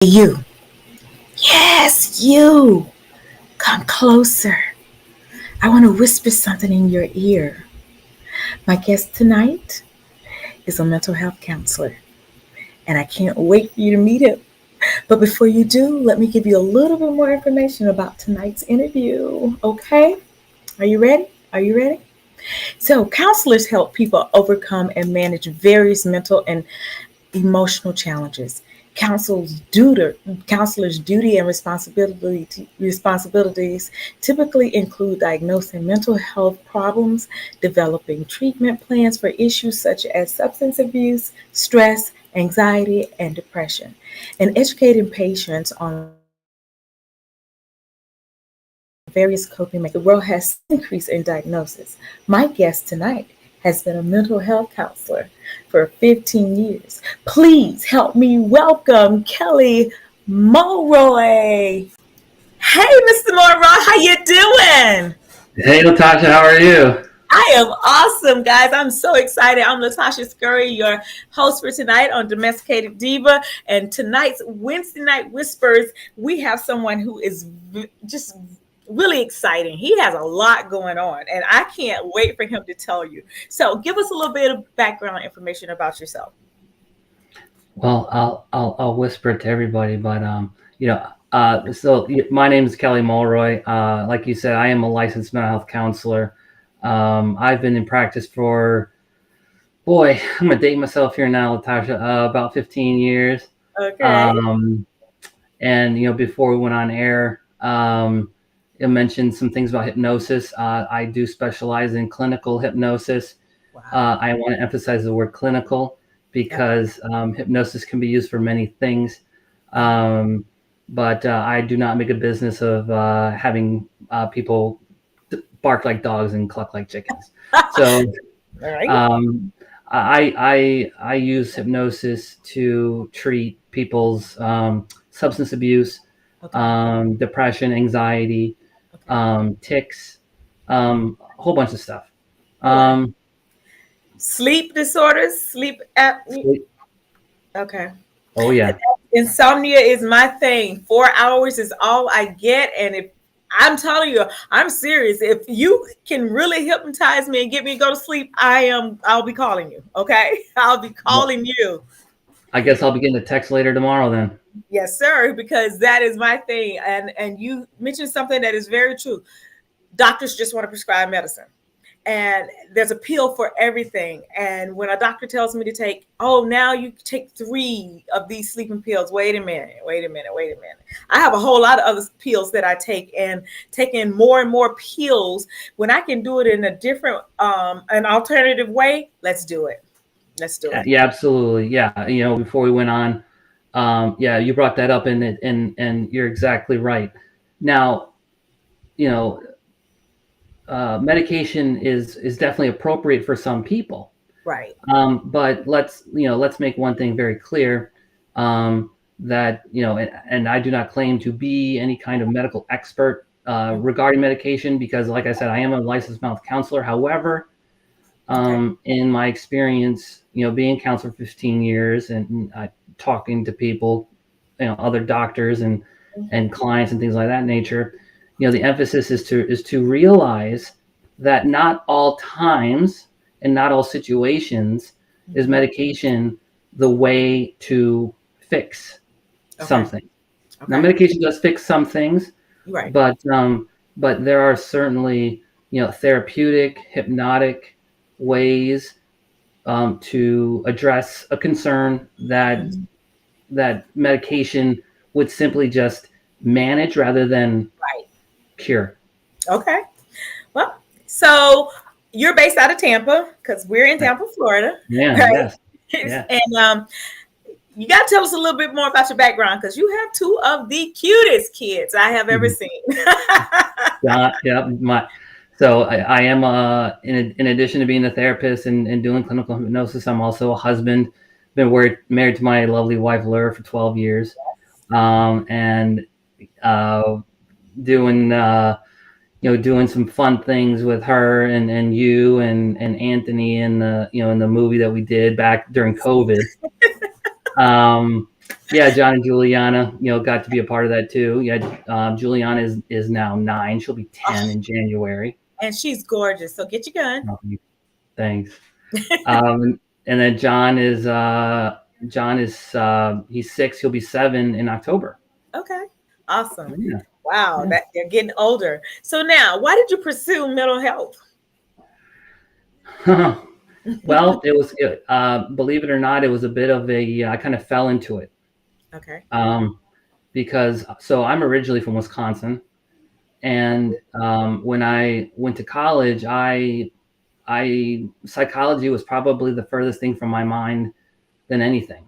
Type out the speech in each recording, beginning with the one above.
You. Yes, you. Come closer. I want to whisper something in your ear. My guest tonight is a mental health counselor, and I can't wait for you to meet him. But before you do, let me give you a little bit more information about tonight's interview. Okay? Are you ready? Are you ready? So, counselors help people overcome and manage various mental and emotional challenges. Counselors' duty and responsibilities typically include diagnosing mental health problems, developing treatment plans for issues such as substance abuse, stress, anxiety, and depression, and educating patients on various coping mechanisms. The world has increased in diagnosis. My guest tonight has been a mental health counselor for 15 years. Please help me welcome Kelly Mulroy. Hey, Mr. Mulroy, how you doing? Hey, Natasha, how are you? I am awesome, guys. I'm so excited. I'm Latasha Scurry, your host for tonight on Domesticated Diva. And tonight's Wednesday Night Whispers, we have someone who is just really exciting. He has a lot going on, and I can't wait for him to tell you. So, give us a little bit of background information about yourself. Well, I'll whisper it to everybody, but my name is Kelly Mulroy. Like you said, I am a licensed mental health counselor. I've been in practice for, boy, I'm gonna date myself here now, Latasha. About 15 years. Okay. Um, and before we went on air, it mentioned some things about hypnosis. I do specialize in clinical hypnosis. Wow. I want to emphasize the word clinical because hypnosis can be used for many things. Um, but I do not make a business of having people bark like dogs and cluck like chickens. So All right. um, I use hypnosis to treat people's substance abuse, Okay. depression, anxiety, Okay. tics, a whole bunch of stuff. All right. Um, Sleep disorders, sleep ap. Sleep. Okay. Oh yeah. Insomnia is my thing. 4 hours is all I get. And if I'm telling you, I'm serious. If you can really hypnotize me and get me to go to sleep, I'll be calling you. Okay. I'll be Well, calling you. I guess I'll be getting a text later tomorrow then. Yes, sir, because that is my thing. And you mentioned something that is very true. Doctors just want to prescribe medicine. And there's a pill for everything. And when a doctor tells me to take, oh, now you take 3 of these sleeping pills. Wait a minute, wait a minute, wait a minute. I have a whole lot of other pills that I take, and taking more and more pills when I can do it in a different, an alternative way. Let's do it. Let's do it. Yeah, absolutely. Yeah, before we went on, yeah, you brought that up, and you're exactly right. Now, you know, medication is definitely appropriate for some people. Right. But let's make one thing very clear, that and I do not claim to be any kind of medical expert regarding medication because, like I said, I am a licensed mental health counselor. However, Okay. in my experience, being a counselor for 15 years and talking to people, other doctors and clients and things like that nature, the emphasis is to realize that not all times and not all situations is Mhm. medication the way to fix Okay. something. Now, Okay. medication does fix some things, Right. but there are certainly therapeutic, hypnotic ways to address a concern that Mhm. medication would simply just manage rather than Right. cure. Okay. Well, so you're based out of Tampa because we're in Right. Tampa, Florida, Yeah. right? Yes. Yeah. And you got to tell us a little bit more about your background because you have 2 of the cutest kids I have ever Mhm. seen. Yeah. So I am in addition to being a therapist and doing clinical hypnosis, I'm also a husband. Been married to my lovely wife Laura for 12 years, and uh, doing doing some fun things with her and you and Anthony in the in the movie that we did back during COVID. Yeah, John and Juliana, got to be a part of that too. Yeah, Juliana is now 9. She'll be Oh, 10 in January. and she's gorgeous. So get your gun. Oh, thanks. And then John is he's 6. He'll be 7 in October. Okay. Awesome. Yeah. Wow, Yeah. that they're getting older. So now, why did you pursue mental health? Well, believe it or not, it was a bit of I kind of fell into it. Okay. Um, because so I'm originally from Wisconsin, and when I went to college, I psychology was probably the furthest thing from my mind than anything,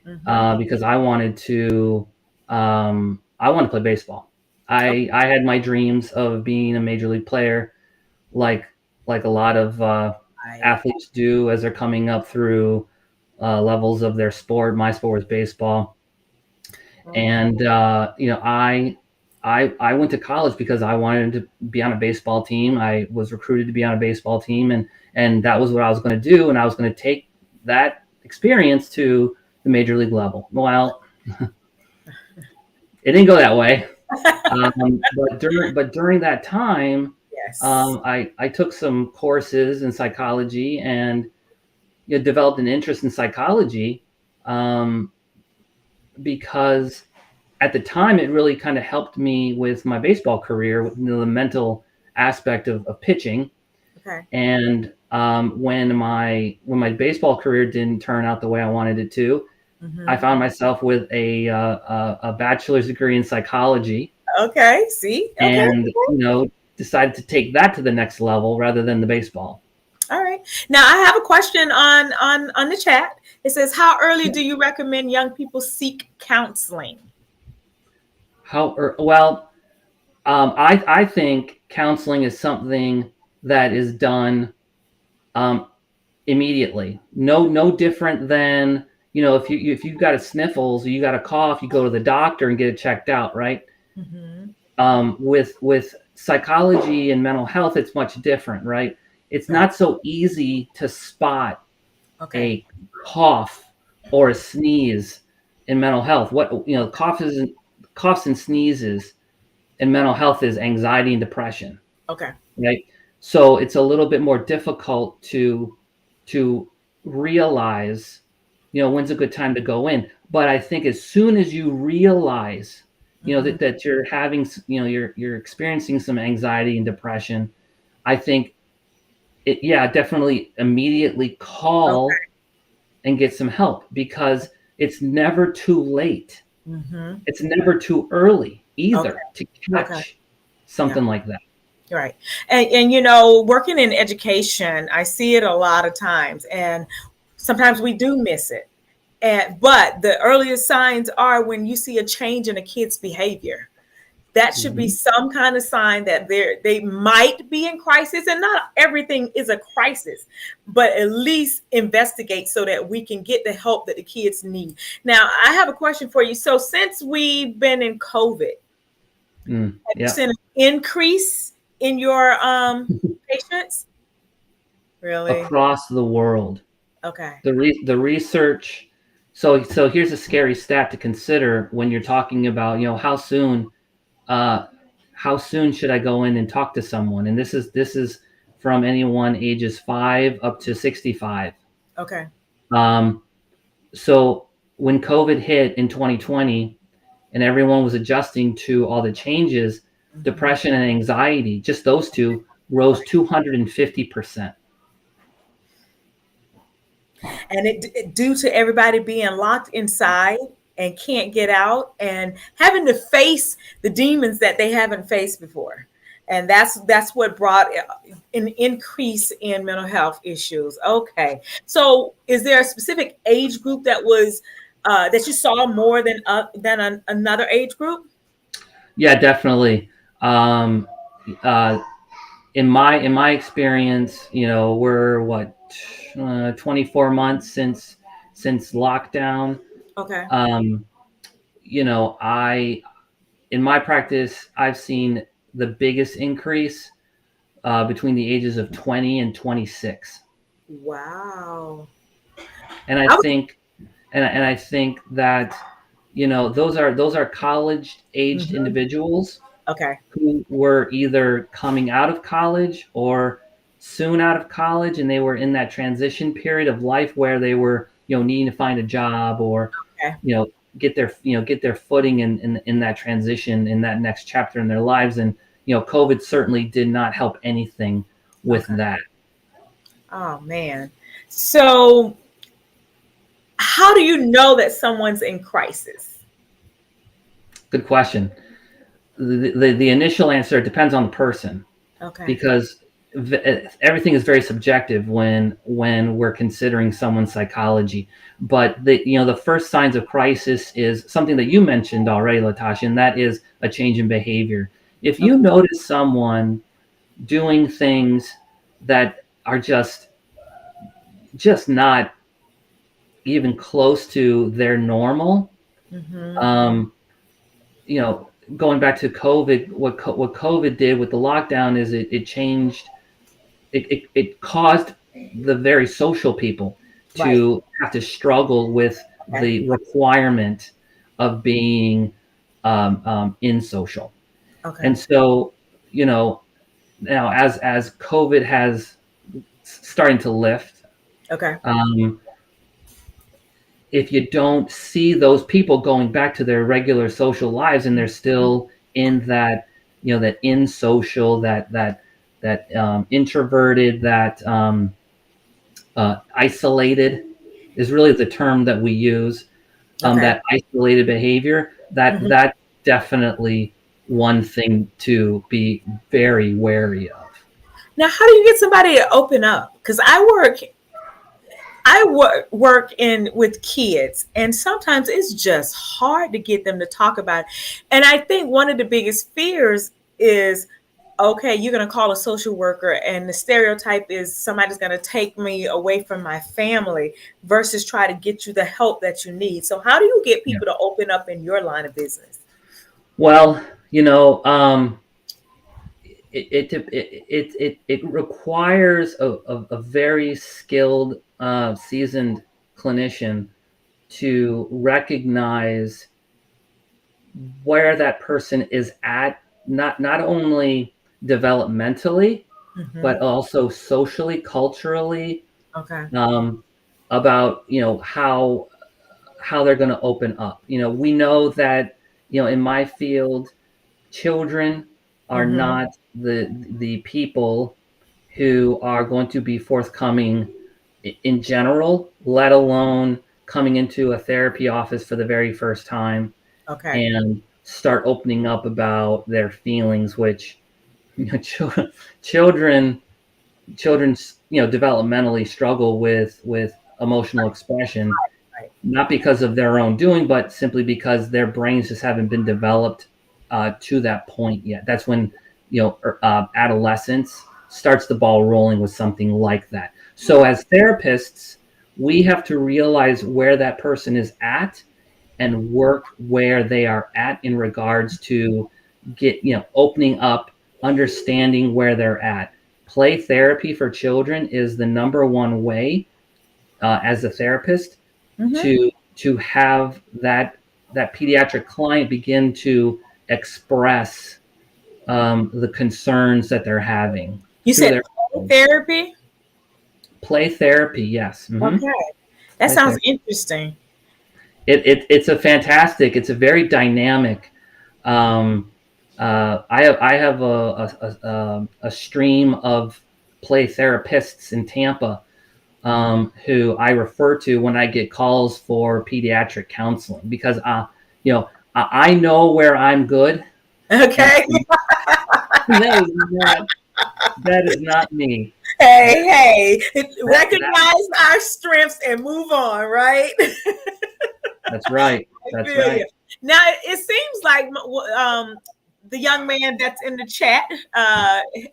Mm-hmm. because I want to play baseball. I had my dreams of being a major league player, like a lot of Okay. athletes do as they're coming up through levels of their sport. My sport was baseball, Mm-hmm. and I went to college because I wanted to be on a baseball team. I was recruited to be on a baseball team, and that was what I was going to do, and I was going to take that experience to the major league level. Well, it didn't go that way. But during that time, Yes. I took some courses in psychology and developed an interest in psychology, um, because at the time it really kind of helped me with my baseball career, with the mental aspect of pitching. Okay. And when my baseball career didn't turn out the way I wanted it to, I Mm-hmm. found myself with a bachelor's degree in psychology, Okay. See. Okay. and decided to take that to the next level rather than the baseball. All right. Now I have a question on the chat. It says, "How early do you recommend young people seek counseling?" Well, I think counseling is something that is done um, immediately. No different than if you've got a sniffles or you got a cough, you go to the doctor and get it checked out, right? Mm-hmm. With psychology and mental health, it's much different, right? It's Right. not so easy to spot Okay. a cough or a sneeze in mental health. What coughs and sneezes in mental health is anxiety and depression, Okay. right? So it's a little bit more difficult to realize, when's a good time to go in. But I think as soon as you realize, Mm-hmm. that you're having, you're experiencing some anxiety and depression, I think definitely immediately Okay. call and get some help, because it's never too late. Mm-hmm. It's never too early Okay. either to Okay. catch Yeah. something like that. Right. And working in education, I see it a lot of times, and sometimes we do miss it. But the earliest signs are when you see a change in a kid's behavior. That should be Mhm. some kind of sign that they might be in crisis, and not everything is a crisis, but at least investigate so that we can get the help that the kids need. Now, I have a question for you. So since we've been in COVID, have you Yeah. seen an increase in your patients? Really? Across the world, Okay. the research. So here's a scary stat to consider when you're talking about, uh, how soon should I go in and talk to someone? And this is from anyone ages 5 up to 65. Okay. Um, so when COVID hit in 2020 and everyone was adjusting to all the changes, Hmm. depression and anxiety, just those two, rose 250%. And due to everybody being locked inside and can't get out and having to face the demons that they haven't faced before, and that's what brought an increase in mental health issues. Okay, so is there a specific age group that you saw more than another age group? Yeah, definitely. Um, uh, in my experience, we're 24 months since lockdown. Okay. Um, I in my practice, I've seen the biggest increase between the ages of 20 and 26, Wow. and I I was, think and I think that. those are college aged Hmm. individuals Okay. who were either coming out of college or soon out of college, and they were in that transition period of life where they were needing to find a job, or Okay. you know get their footing in that transition, in that next chapter in their lives. And COVID certainly did not help anything with Okay. that. Oh man. So how do you know that someone's in crisis? Good question. The initial answer depends on the person, Okay. because everything is very subjective when we're considering someone's psychology. But the first signs of crisis is something that you mentioned already, Latasha, and that is a change in behavior. If you Okay. notice someone doing things that are just not even close to their normal, Mm-hmm. um, you know, going back to COVID, what COVID did with the lockdown is it changed. It caused the very social people Right. to have to struggle with Okay. the requirement of being in social. Okay. And so, you know, now as COVID has starting to lift, Okay. um, if you don't see those people going back to their regular social lives, and they're still in that, that in social, that introverted, that isolated is really the term that we use. Okay. That isolated behavior, Hmm. that definitely one thing to be very wary of. Now, how do you get somebody to open up? Because I work in with kids, and sometimes it's just hard to get them to talk about it. And I think one of the biggest fears is, okay, you're going to call a social worker, and the stereotype is somebody's going to take me away from my family versus try to get you the help that you need. So, how do you get Yeah. people to open up in your line of business? Well, it requires a very skilled, seasoned clinician to recognize where that person is at, not only developmentally, Hmm. but also socially, culturally, Okay. um, about how they're going to open up. We know that in my field, children are Hmm. not the people who are going to be forthcoming in general, let alone coming into a therapy office for the very first time Okay. and start opening up about their feelings, which children children children developmentally struggle with emotional expression, Right. not because of their own doing, but simply because their brains just haven't been developed to that point yet. That's when adolescence starts the ball rolling with something like that. So as therapists, we have to realize where that person is at and work where they are at in regards to opening up, understanding where they're at. Play therapy for children is the number one way, as a therapist, Hmm. to have that pediatric client begin to express the concerns that they're having You through said their play therapy? play therapy. Yes. Okay. That Play sounds therapy. interesting. It's a very dynamic. Um, I have a stream of play therapists in Tampa, who I refer to when I get calls for pediatric counseling, because I know where I'm good, and Okay. that is not me. That Hey, hey, that recognize our strengths and move on, right? that's right. I That's feel you. right. Now, it seems like the young man that's in the chat,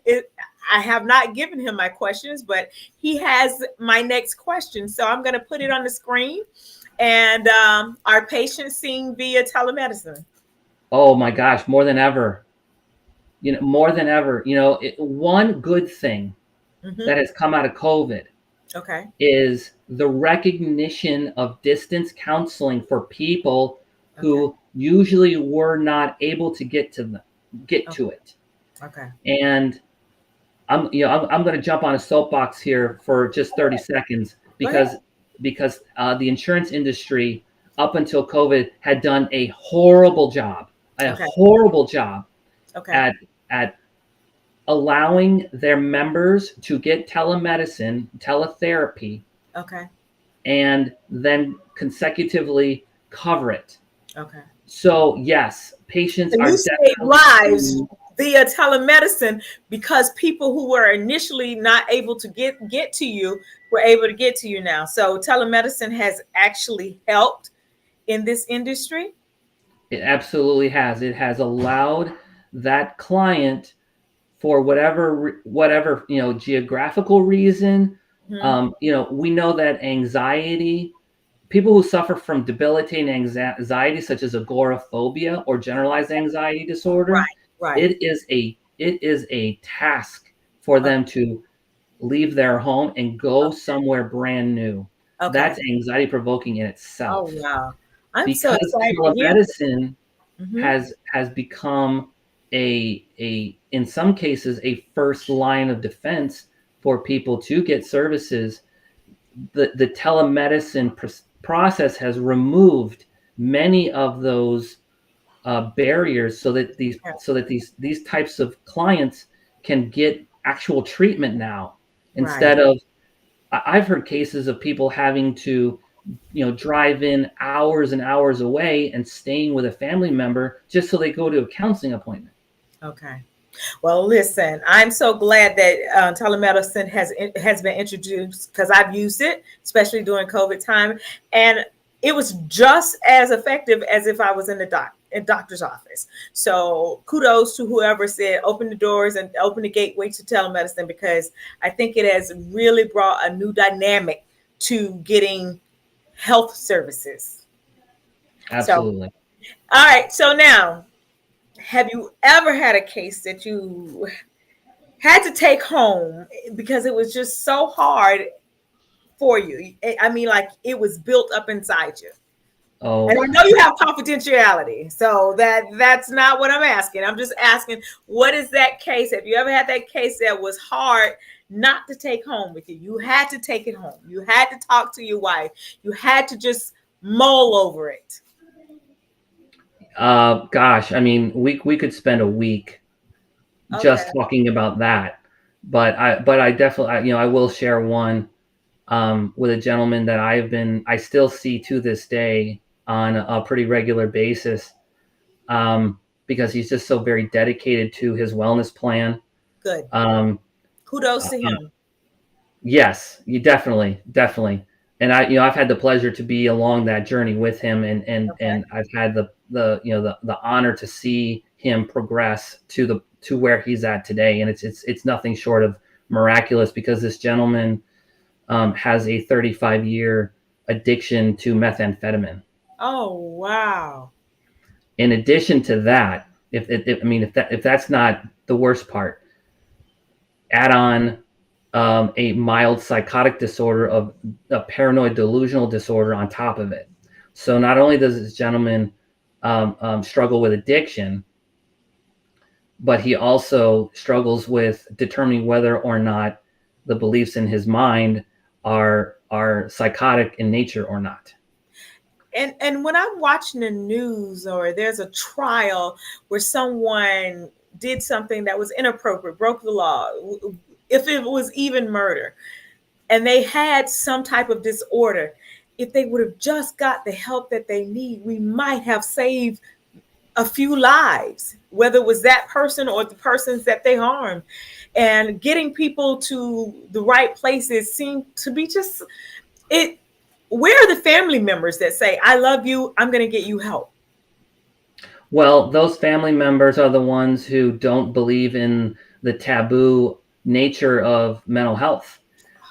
it, I have not given him my questions, but he has my next question. So I'm going to put it on the screen. And our patient seeing via telemedicine. Oh my gosh, more than ever. More than ever. One good thing that Hmm. has come out of COVID Okay. is the recognition of distance counseling for people Okay. who usually were not able to get Okay. to it. Okay. And I'm going to jump on a soapbox here for just 30 seconds Go ahead. because the insurance industry up until COVID had done a Okay. horrible job Okay. at at allowing their members to get telemedicine, teletherapy, Okay. and then consecutively cover it. Okay. So yes, patients And you are saved definitely lives via telemedicine because people who were initially not able to get to you were able to get to you now. So telemedicine has actually helped in this industry. it absolutely has. It has allowed that client for whatever geographical reason. Hmm. We know that anxiety, people who suffer from debilitating anxiety, such as agoraphobia or generalized anxiety disorder, Right. Right. it is a task for Okay. them to leave their home and go somewhere brand new. Okay. That's anxiety provoking in Oh itself wow. I'm so because excited to hear this. telemedicine Hmm. has become a in some cases a first line of defense for people to get services. The telemedicine process has removed many of those barriers so that these types of clients can get actual treatment now Right. instead of I've heard cases of people having to drive in hours and hours away and staying with a family member just so they go to a counseling appointment. Okay. Well, listen, I'm so glad that telemedicine has been introduced because I've used it, especially during COVID time, and it was just as effective as if I was in the doctor's office. So kudos to whoever said open the doors and open the gateway to telemedicine because I think it has really brought a new dynamic to getting health services. So, Absolutely. all right. So now, have you ever had a case that you had to take home because it was just so hard for you? I mean, like it was built up inside you. And Oh, I know you have confidentiality, so that's not what I'm asking. I'm just asking, what is that case? Have you ever had that case that was hard not to take home with you? You had to take it home. You had to talk to your wife. You had to just mull over it. gosh, I mean, we could spend a week Okay, just talking about that, but I definitely I will share one with a gentleman that I still see to this day on a pretty regular basis, because he's just so very dedicated to his wellness plan. good. Um, Kudos uh, to him. yes, you definitely. And I've had the pleasure to be along that journey with him, and Okay. I've had the honor to see him progress to where he's at today, and it's nothing short of miraculous because this gentleman has a 35-year addiction to methamphetamine. Oh, wow. In addition to that, if I mean if that's not the worst part, add on a mild psychotic disorder of a paranoid delusional disorder on top of it. So not only does this gentleman struggle with addiction, but he also struggles with determining whether or not the beliefs in his mind are psychotic in nature or not. And when I'm watching the news or there's a trial where someone did something that was inappropriate, broke the law, if it was even murder, and they had some type of disorder, if they would have just got the help that they need, we might have saved a few lives, whether it was that person or the persons that they harmed. And getting people to the right places seem to be just it. Where are the family members that say, I love you, I'm going to get you help? Well, those family members are the ones who don't believe in the taboo nature of mental health.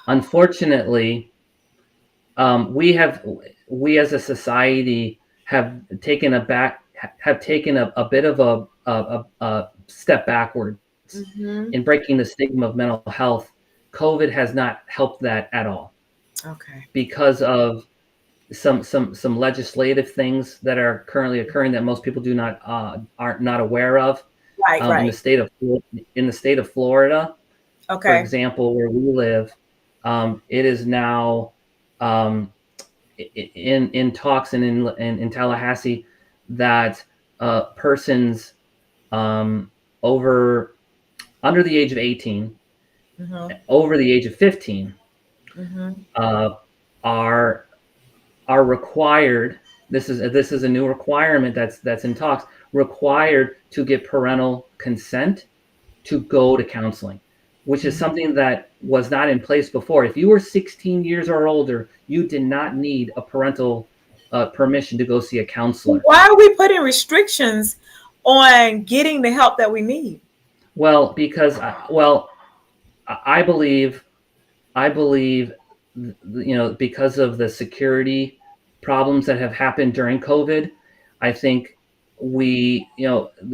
Unfortunately, we as a society have taken a bit of a step backward Mm-hmm. in breaking the stigma of mental health. COVID has not helped that at all Okay. because of some legislative things that are currently occurring that most people do not aren't not aware of. Right, In the right. state of Florida, for Okay. example, where we live, it is now um, in talks and in Tallahassee that persons um, over under the age of 18, Mm-hmm. over the age of 15, Mm-hmm. uh, are required. This is a new requirement that's in talks. Required to get parental consent to go to counseling, which is Mm-hmm. something that was not in place before. If you were 16 years or older, you did not need a parental permission to go see a counselor. Why are we putting restrictions on getting the help that we need? Well, because I believe I believe because of the security problems that have happened during COVID, I think the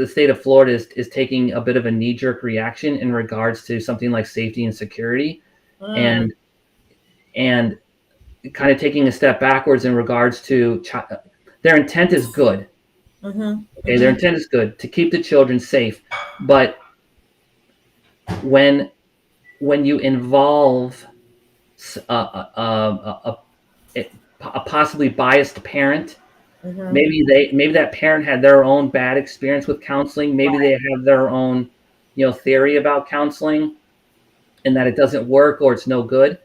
state of Florida is taking a bit of a knee jerk reaction in regards to something like safety and security, Mm, and and kind of taking a step backwards in regards to their intent is good. mm-hmm, Okay, their mm-hmm, intent is good to keep the children safe, but when you involve a, a possibly biased parent. mm-hmm. Maybe that parent had their own bad experience with counseling. Maybe they have their own theory about counseling and that it doesn't work or it's no good.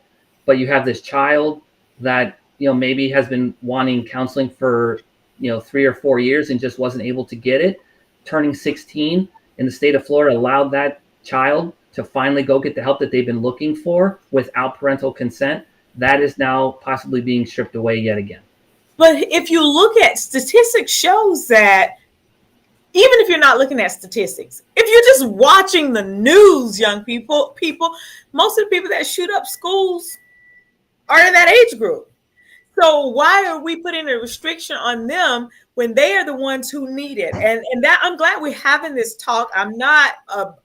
But you have this child that maybe has been wanting counseling for 3 or 4 years and just wasn't able to get it. Turning 16 in the state of Florida allowed that child to finally go get the help that they've been looking for without parental consent. That is now possibly being stripped away yet again. But if you look at statistics, shows that even if you're not looking at statistics, if you're just watching the news, young people, most of the people that shoot up schools are in that age group. So why are we putting a restriction on them when they are the ones who need it? And that I'm glad we're having this talk. I'm not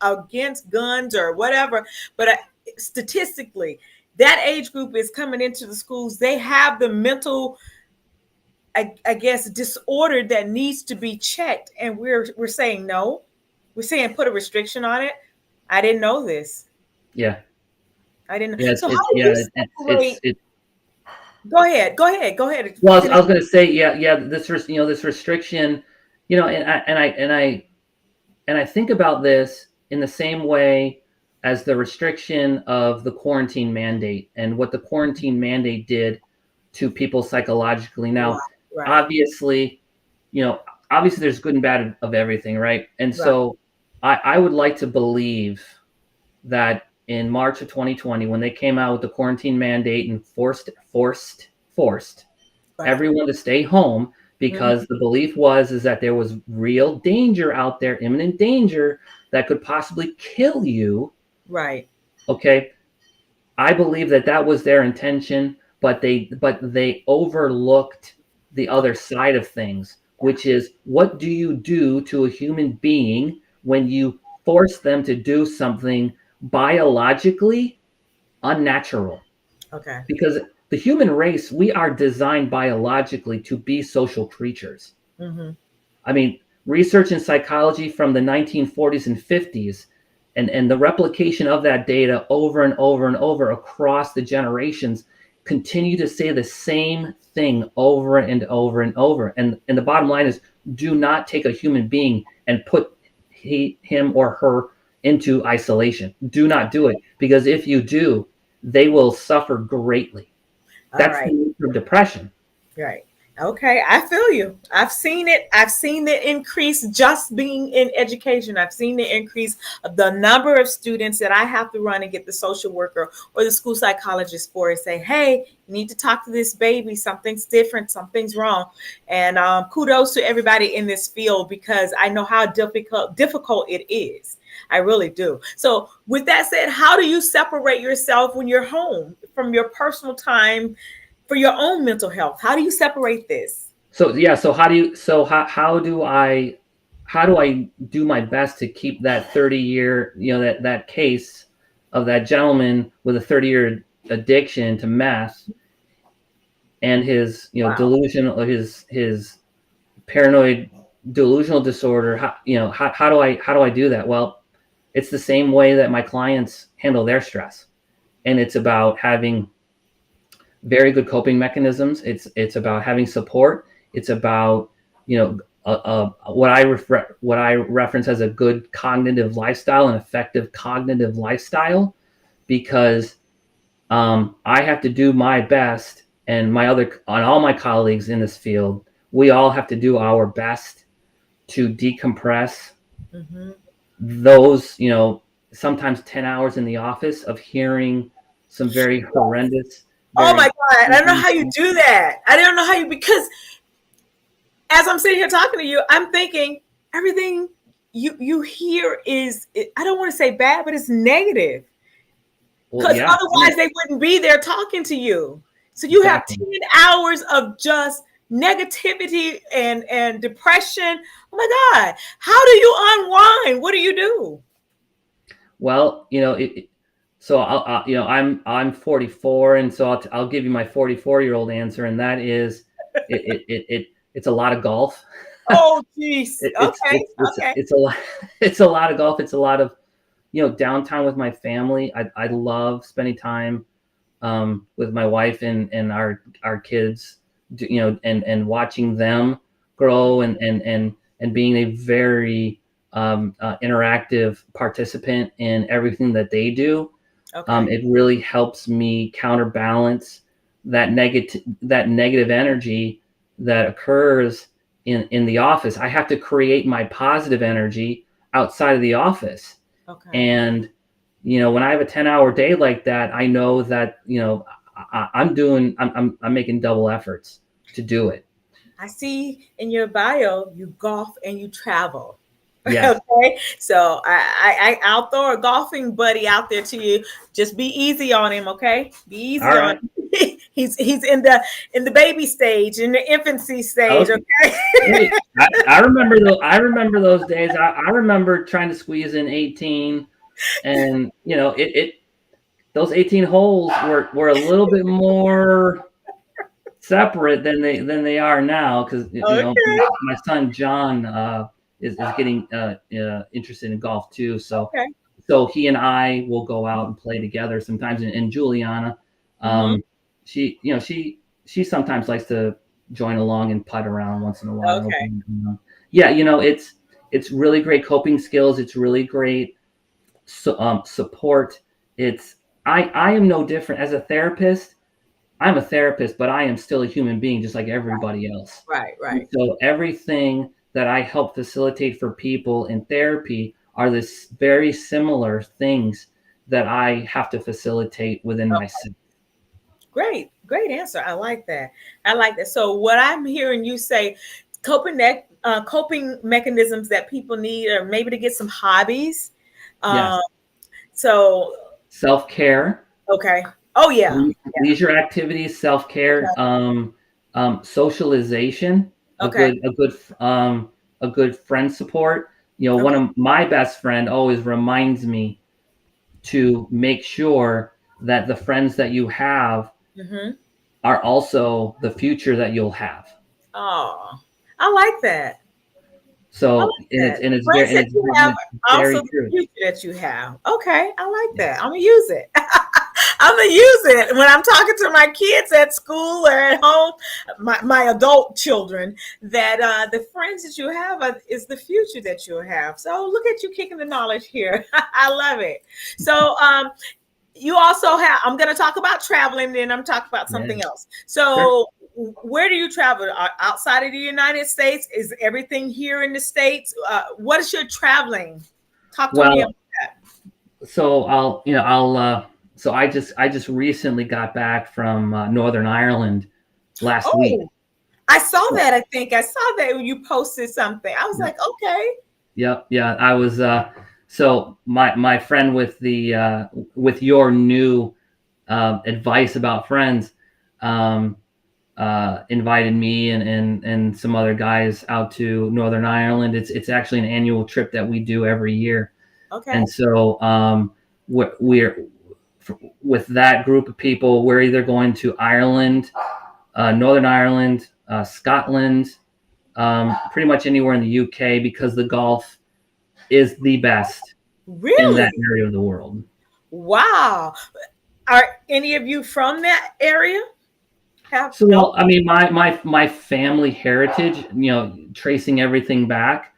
against guns or whatever, but statistically, that age group is coming into the schools. They have the mental, I guess, disorder that needs to be checked, and we're saying no. We're saying put a restriction on it. I didn't know this. Yeah, I didn't know. yeah, So how do you separate? it. Go ahead. Go ahead. Go ahead. Well, I Finish. was going to say, yeah. This restriction, and I think about this in the same way as the restriction of the quarantine mandate and what the quarantine mandate did to people psychologically. Right. Now, Right. obviously, you know, obviously there's good and bad of everything, right? And Right. so I would like to believe that in March of 2020, when they came out with the quarantine mandate and forced Right. everyone to stay home Mhm. because the belief was is that there was real danger out there, imminent danger that could possibly kill you. Right. Okay, I believe that that was their intention, but they overlooked the other Okay. side of things, Yeah. which is what do you do to a human being when you force them to do something biologically unnatural? Okay. Because the human race, we are designed biologically to be social creatures. Mm-hmm. I mean, research in psychology from the 1940s and 50s and the replication of that data over and over and over across the generations continue to say the same thing over and over and over. And the bottom line is do not take a human being and put him or her into isolation. Do not do it because if you do, they will suffer greatly. All That's the right. nature of depression. Right. Okay. I feel you. I've seen it. I've seen the increase just being in education. I've seen the increase of the number of students that I have to run and get the social worker or the school psychologist for and say, hey, you need to talk to this baby. Something's different. Something's wrong. And kudos to everybody in this field because I know how difficult it is. I really do. So, with that said, how do you separate yourself when you're home from your personal time for your own mental health? How do you separate this? So yeah, so how do I do my best to keep that 30-year, that case of that gentleman with a 30-year addiction to meth and his Wow. delusional, his paranoid delusional disorder. How do I do that? Well, it's the same way that my clients handle their stress, and it's about having very good coping mechanisms. It's about having support. It's about what I reference as a good cognitive lifestyle, an effective cognitive lifestyle, because I have to do my best, and all my colleagues in this field, we all have to do our best to decompress Hmm. those, sometimes 10 hours in the office of hearing some very horrendous, Oh my very God. I don't know how you do that. I don't know how you, because as I'm sitting here talking to you, I'm thinking everything you hear is, I don't want to say bad, but it's negative. well, Because yeah, otherwise they wouldn't be there talking to you. So you have exactly. 10 hours of just negativity and depression. Oh my God. How do you unwind? What do you do? Well, so I'm 44, and so I'll give you my 44-year-old answer, and that is, it's a lot of golf. Oh, geez. Okay. Okay. It's a lot. It's a lot of golf. It's a lot of downtime with my family. I love spending time with my wife and our kids, and watching them grow, and being a very interactive participant in everything that they do. Okay. It really helps me counterbalance that negative energy that occurs in the office. I have to create my positive energy outside of the office. Okay. And when I have a 10-hour day like that, I know that I'm making double efforts to do it. I see in your bio you golf and you travel. Yes. Okay, so I'll throw a golfing buddy out there to you. Just be easy on him, okay? Be All easy on right. him. He's in the baby stage, in the infancy stage, Okay. okay? Hey, I remember those days. I remember trying to squeeze in 18, and it those 18 holes were a little bit more separate than they are now, because Okay, my son John is getting interested in golf too. So okay. he and I will go out and play together sometimes. And Juliana, Hmm. um, she sometimes likes to join along and putt around once in a while. Okay. Yeah, it's really great coping skills. It's really great support. It's I am no different as a therapist. I'm a therapist, but I am still a human being just like everybody else. Right, And right. so everything that I help facilitate for people in therapy are this very similar things that I have to facilitate within myself. Great, great answer. I like that. I like that. So what I'm hearing you say, coping mechanisms that people need, or maybe to get some hobbies. Yes. Um, so Self-care, okay. Oh yeah. leisure activities, self-care, Okay. socialization, a Okay. good a good a good friend support. One Okay. of my best friend always reminds me to make sure that the friends that you have Mm-hmm. are also the future that you'll have. Oh, I like that. I So, like that. The and it's very friends and that it's, you and have, it's also very the true. future that you have. Okay, I like Yeah. that. I'm gonna use it. I'm gonna use it when I'm talking to my kids at school or at home, my adult children. That the friends that you have is the future that you'll have. So look at you kicking the knowledge here. I love it. So you also have, I'm going to talk about traveling, then I'm talking about Yeah. something else. Sure. So where do you travel? Outside of the United States? Is everything here in the States? What is your traveling? Talk to me about Well, that. so I just recently got back from Northern Ireland last week. Oh, I saw So, that. I think I saw that when you posted something. I was yep, like, okay. yep, yeah. I was so my friend with your new advice about friends, um, invited me and some other guys out to Northern Ireland. It's actually an annual trip that we do every year, Okay. and so we're with that group of people. We're either going to Ireland Northern Ireland, Scotland, pretty much anywhere in the UK, because the golf is the best in that Really? area of the world. Wow. Are any of you from that area? Have So, no? well, I mean, my family heritage, tracing everything back,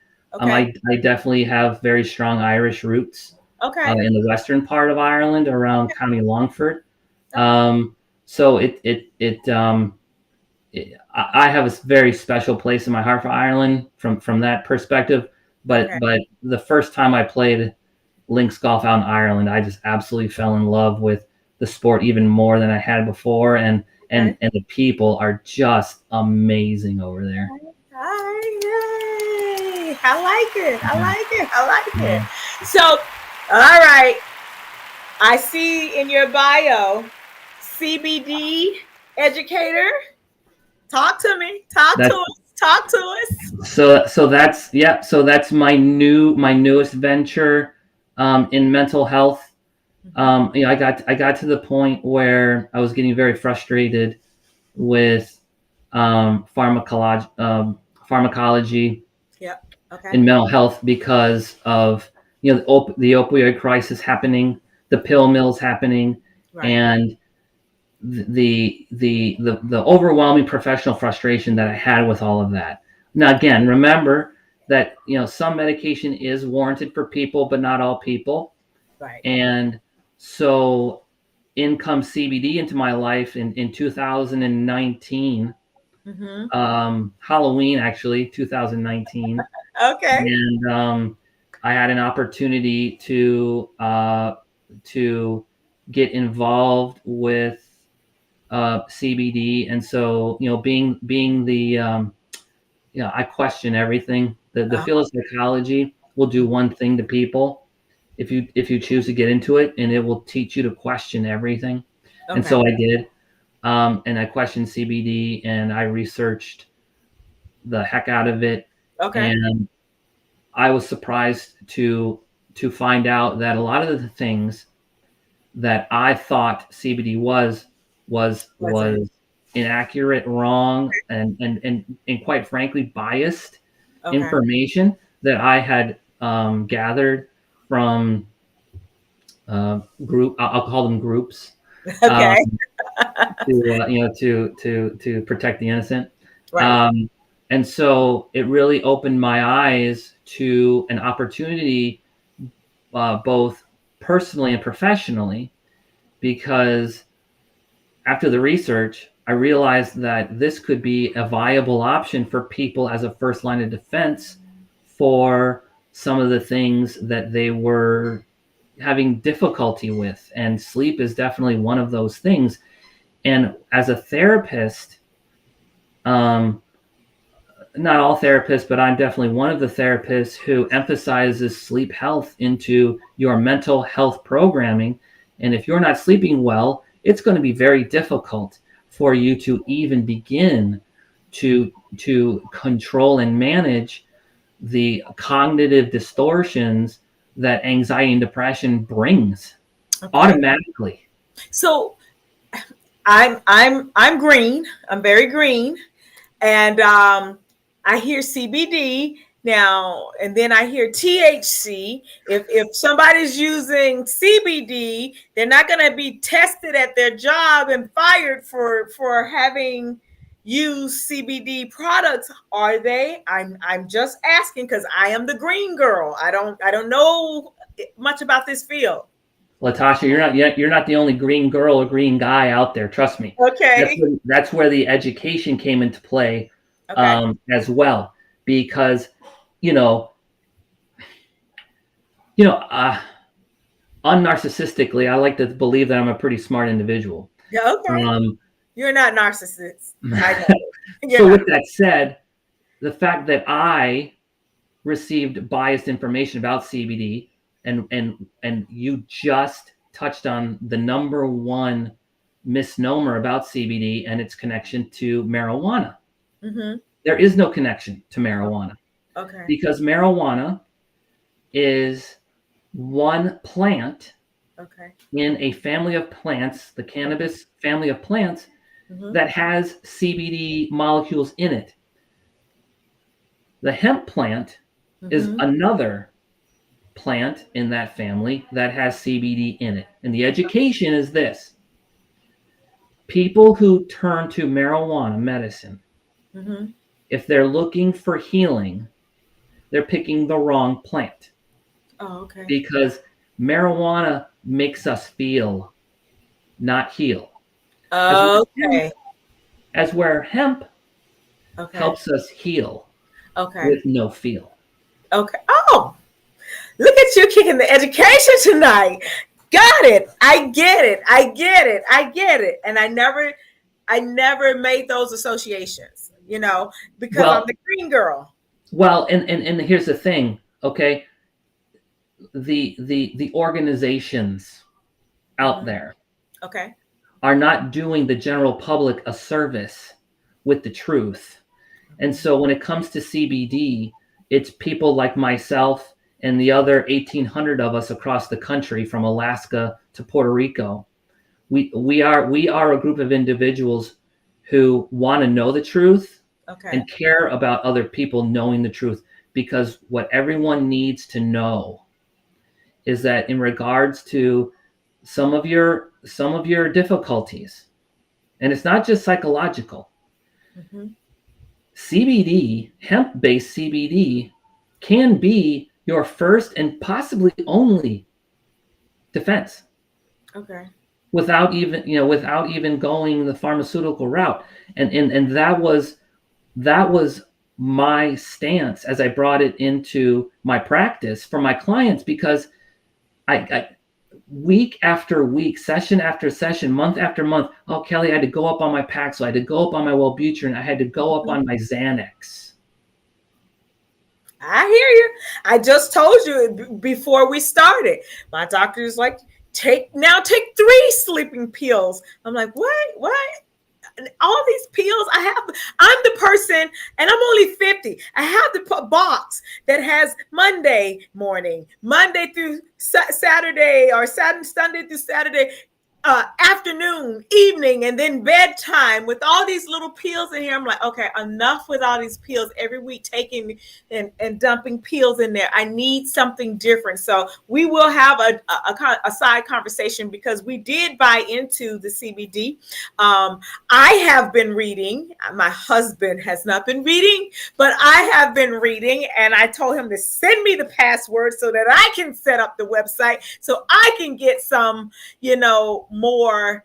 Okay. I definitely have very strong Irish roots Okay. in the western part of Ireland, around County Longford. Okay. Um, so I have a very special place in my heart for Ireland from that perspective. Okay. But the first time I played links golf out in Ireland, I just absolutely fell in love with the sport even more than I had before, and Okay. the people are just amazing over there. Hi, yay. I like it. I Yeah, like it. I like yeah. it. So, all right. I see in your bio, CBD educator. Talk to me. Talk to That's us. Talk to us. that's yeah. So that's my newest venture in mental health. Mhm. I got to the point where I was getting very frustrated with pharmacology Yep. Okay. in mental health, because of the opioid crisis happening, the pill mills happening, Right. and the overwhelming professional frustration that I had with all of that. Now, again, remember that some medication is warranted for people, but not all people. Right. And so in comes CBD into my life in 2019, Mm-hmm. Halloween, actually, 2019. Okay. And I had an opportunity to get involved with CBD. And so, being the I question everything. The Uh, field of psychology will do one thing to people if you choose to get into it, and it will teach you to question everything. And okay. so I did, and I questioned CBD, and I researched the heck out of it, Okay. and I was surprised to find out that a lot of the things that I thought CBD Wasn't. was inaccurate, wrong, and quite frankly biased Okay. information that I had gathered from I'll call them groups, um, Okay. to to protect the innocent. Right. Um, and so it really opened my eyes to an opportunity, both personally and professionally, because after the research, I realized that this could be a viable option for people as a first line of defense for some of the things that they were having difficulty with. And sleep is definitely one of those things. And as a therapist, um, not all therapists, but I'm definitely one of the therapists who emphasizes sleep health into your mental health programming. And if you're not sleeping well, it's going to be very difficult for you to even begin to control and manage the cognitive distortions that anxiety and depression brings Okay. automatically. So I'm green. I'm very green. And I hear CBD now, and then I hear THC. If somebody's using CBD, they're not going to be tested at their job and fired for having used CBD products, are they? I'm just asking because I am the green girl. I don't know much about this field. Latasha, you're not the only green girl or green guy out there. Trust me. Okay. That's where the education came into play, Okay. as well, because you know you know unnarcissistically, I like to believe that I'm a pretty smart individual. Yeah. Okay. Um, You're not narcissist. I know. You're so not. with that said, the fact that I received biased information about CBD, and you just touched on the number one misnomer about CBD and its connection to marijuana. Mm-hmm. There is no connection to marijuana, Okay. because marijuana is one plant Okay. in a family of plants, the Okay. cannabis family of plants, Mm-hmm. that has CBD molecules in it. The hemp plant is Mm-hmm. another plant in that family that has CBD in it. And the education is this: people who turn to marijuana medicine, Mm-hmm. if they're looking for healing, they're picking the wrong plant, Oh, okay. because marijuana makes us feel, not heal. As Okay. where hemp Okay. helps us heal Okay. with no feel. Okay. Oh, look at you kicking the education tonight. Got it. I get it. I get it. I get it. And I never made those associations, because I'm Well, the green girl. and here's the thing, okay? The organizations out Mm-hmm. there Okay. are not doing the general public a service with the truth. And Mm-hmm. so when it comes to CBD, it's people like myself and the other 1,800 of us across the country, from Alaska to Puerto Rico. We are a group of individuals who want to know the truth Okay. and care about other people knowing the truth, because what everyone needs to know is that in regards to some of your difficulties, and it's not just psychological, Mm-hmm. CBD, hemp-based CBD, can be your first and possibly only defense, Okay. without even going the pharmaceutical route. And that was my stance as I brought it into my practice for my clients, because I week after week, session after session, month after month, oh, Kelly, I had to go up on my Paxil, I had to go up on my Wellbutrin, I had to go up Mm-hmm. on my Xanax. I hear you. I just told you before we started. My doctor is like, take 3 sleeping pills. I'm like, what? What? All these pills I'm the person, and I'm only 50. I have the box that has Monday morning, Monday through Saturday, or Sunday through Saturday, afternoon, evening, and then bedtime, with all these little pills in here. I'm like, okay, enough with all these pills every week, taking and dumping pills in there. I need something different. So we will have a side conversation, because we did buy into the CBD. I have been reading. My husband has not been reading, but I have been reading, and I told him to send me the password so that I can set up the website, so I can get some, more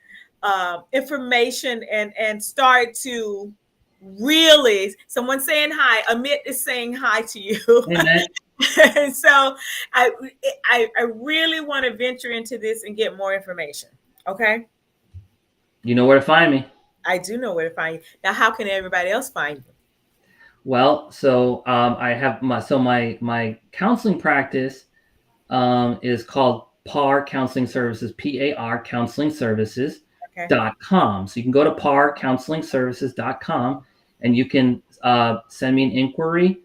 information, and start to really. Someone saying hi. Amit is saying hi to you. Amen. And so I, I really want to venture into this and get more information. Okay. You know where to find me. I do know where to find you. Now, how can everybody else find you? Well, so I have my counseling practice is called PAR Counseling Services, PAR Counseling Okay. Services.com. So you can go to parcounselingservices.com, and you can send me an inquiry,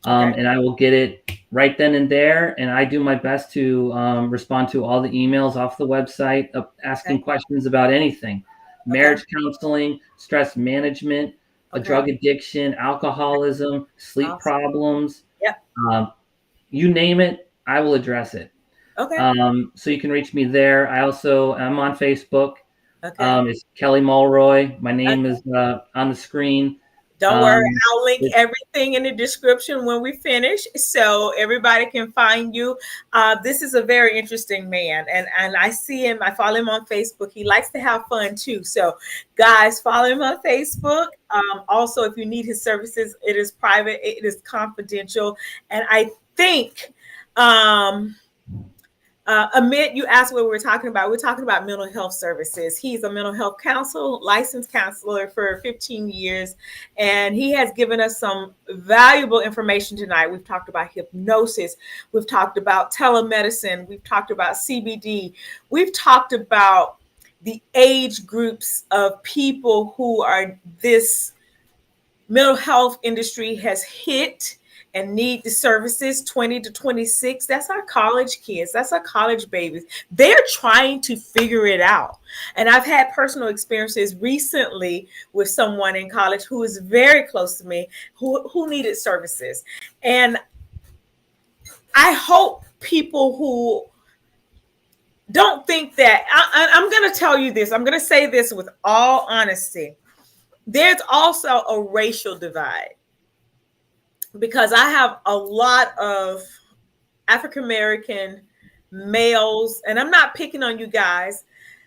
Okay. and I will get it right then and there. And I do my best to respond to all the emails off the website, Okay. asking questions about anything: Okay. marriage counseling, stress management, a Okay. drug addiction, alcoholism, sleep Awesome. problems. Yep. Um, you name it, I will address it. Okay. So you can reach me there. I'm on Facebook. Okay. It's Kelly Mulroy. My name Okay. is on the screen. Don't worry, Um, I'll link it, everything in the description when we finish, so everybody can find you. This is a very interesting man, and I see him. I follow him on Facebook. He likes to have fun too. So, guys, follow him on Facebook. Also, if you need his services, it is private. It is confidential, and I think. Amit, you asked what we were talking about. We're talking about mental health services. He's a mental health counselor, licensed counselor for 15 years, and he has given us some valuable information tonight. We've talked about hypnosis. We've talked about telemedicine. We've talked about CBD. We've talked about the age groups of people who are this mental health industry has hit, and need the services, 20 to 26. That's our college kids. That's our college babies. They're trying to figure it out. And I've had personal experiences recently with someone in college who is very close to me who needed services. And I hope people who don't think that, I'm going to tell you this, I'm going to say this with all honesty. There's also a racial divide because I have a lot of African American males, and I'm not picking on you guys,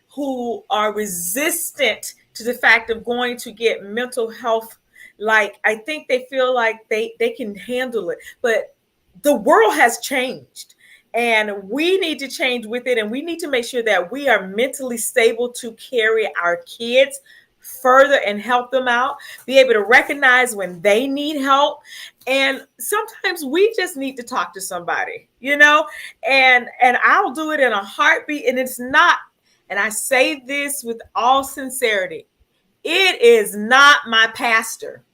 who are resistant to the fact of going to get mental health. Like, I think they feel like they can handle it. But the world has changed. And we need to change with it. And we need to make sure that we are mentally stable to carry our kids further and help them out, be able to recognize when they need help. And sometimes we just need to talk to somebody, and I'll do it in a heartbeat. And it's not, and I say this with all sincerity, it is not my pastor.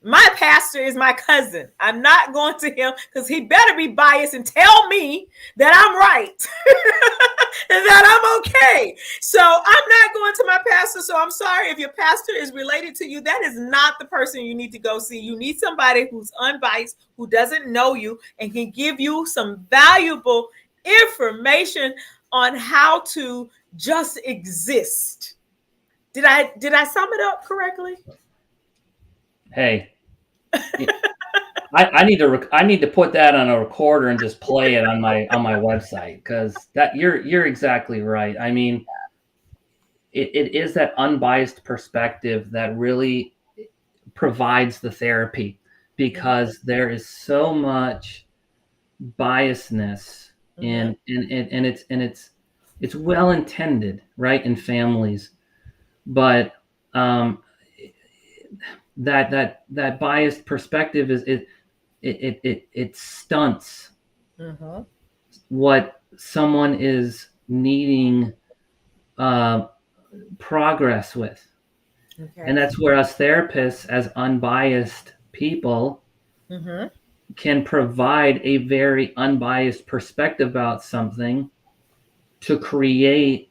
My pastor is my cousin. I'm not going to him because he better be biased and tell me that I'm right and that I'm okay. So I'm not going to my pastor. So I'm sorry if your pastor is related to you. That is not the person you need to go see. You need somebody who's unbiased, who doesn't know you, and can give you some valuable information on how to just exist. Did I sum it up correctly? Hey, I need to put that on a recorder and just play it on my website, because that you're exactly right. I mean, it is that unbiased perspective that really provides the therapy, because there is so much biasness in and it's well intended, right, in families, but that biased perspective is it stunts what someone is needing progress with. Okay. And that's where us therapists, as unbiased people, can provide a very unbiased perspective about something to create.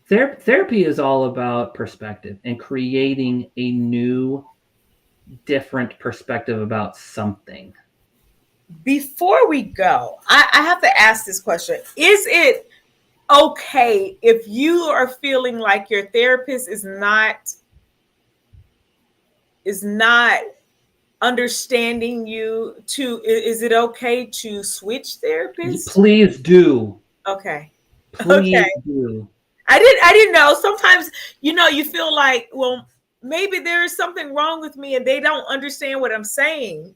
Therapy is all about perspective and creating a new, different perspective about something. Before we go, I have to ask this question. Is it okay if you are feeling like your therapist is not understanding you, is it okay to switch therapists? Please do. Okay. Please do. I didn't know. Sometimes, you feel like, well, maybe there is something wrong with me and they don't understand what I'm saying,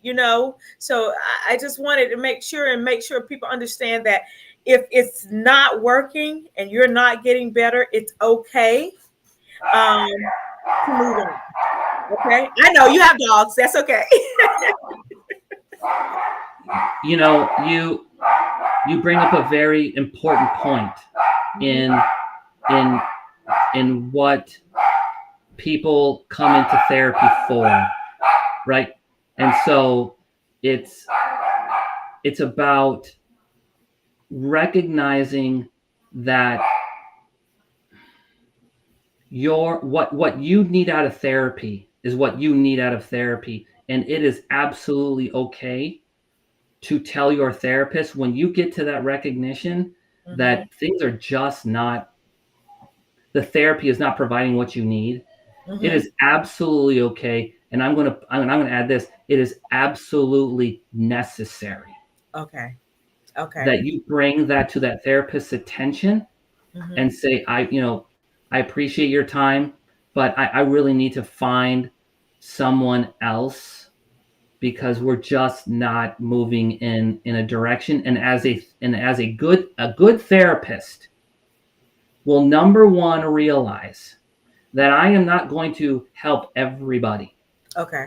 So I just wanted to make sure people understand that if it's not working and you're not getting better, it's okay to move on. Okay? I know you have dogs. That's okay. You bring up a very important point in what people come into therapy for, right? And so it's about recognizing that what you need out of therapy is what you need out of therapy, and it is absolutely okay to tell your therapist, when you get to that recognition that things are just not, the therapy is not providing what you need. It is absolutely okay. And I'm gonna add this. It is absolutely necessary. Okay. That you bring that to that therapist's attention and say, I appreciate your time, but I really need to find someone else, because we're just not moving in a direction. And as a good therapist will, number one, realize that I am not going to help everybody. Okay.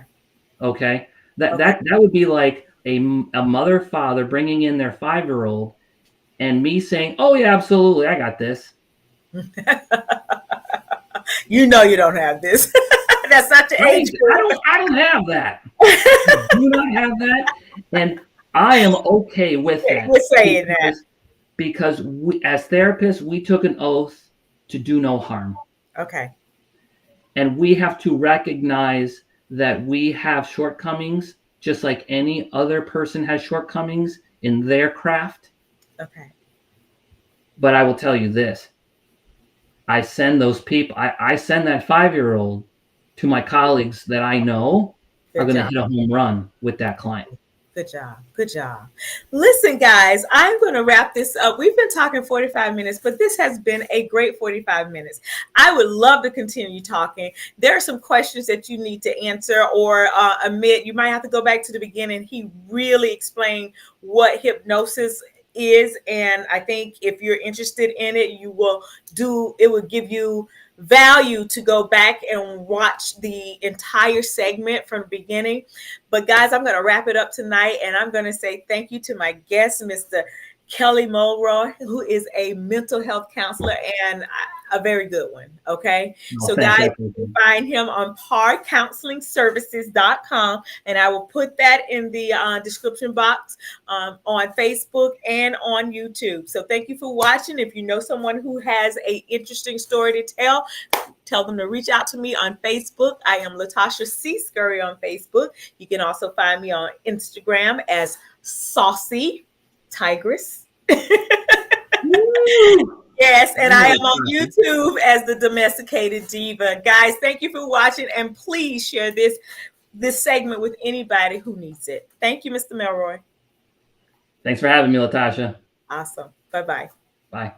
That would be like a mother, father bringing in their 5-year-old and me saying, "Oh yeah, absolutely, I got this." You don't have this. That's not your age Right? group. I don't have that. I do not have that, and I am okay with that We're saying that. because we, as therapists, we took an oath to do no harm, Okay. and we have to recognize that we have shortcomings, just like any other person has shortcomings in their craft. Okay. But I will tell you this: I send those people, I send that 5-year old to my colleagues that I know are Good going to job. hit a home run with that client. Good job. Good job. Listen, guys, I'm going to wrap this up. We've been talking 45 minutes, but this has been a great 45 minutes. I would love to continue talking. There are some questions that you need to answer or admit. You might have to go back to the beginning. He really explained what hypnosis is. And I think if you're interested in it, it will give you value to go back and watch the entire segment from the beginning. But guys, I'm going to wrap it up tonight, and I'm going to say thank you to my guest, Mr. Kelly Mulroy, who is a mental health counselor and a very good one. Okay. No, So thanks. guys, I you appreciate can it. find him on parcounselingservices.com. And I will put that in the description box on Facebook and on YouTube. So thank you for watching. If you know someone who has a interesting story to tell them to reach out to me on Facebook. I am Latasha C. Scurry on Facebook. You can also find me on Instagram as Saucy Tigress. Woo! Yes, and I am Nice, on Tasha. YouTube as the Domesticated Diva. Guys, thank you for watching, and please share this segment with anybody who needs it. Thank you, Mr. Melroy. Thanks for having me, Latasha. Awesome. Bye-bye. Bye.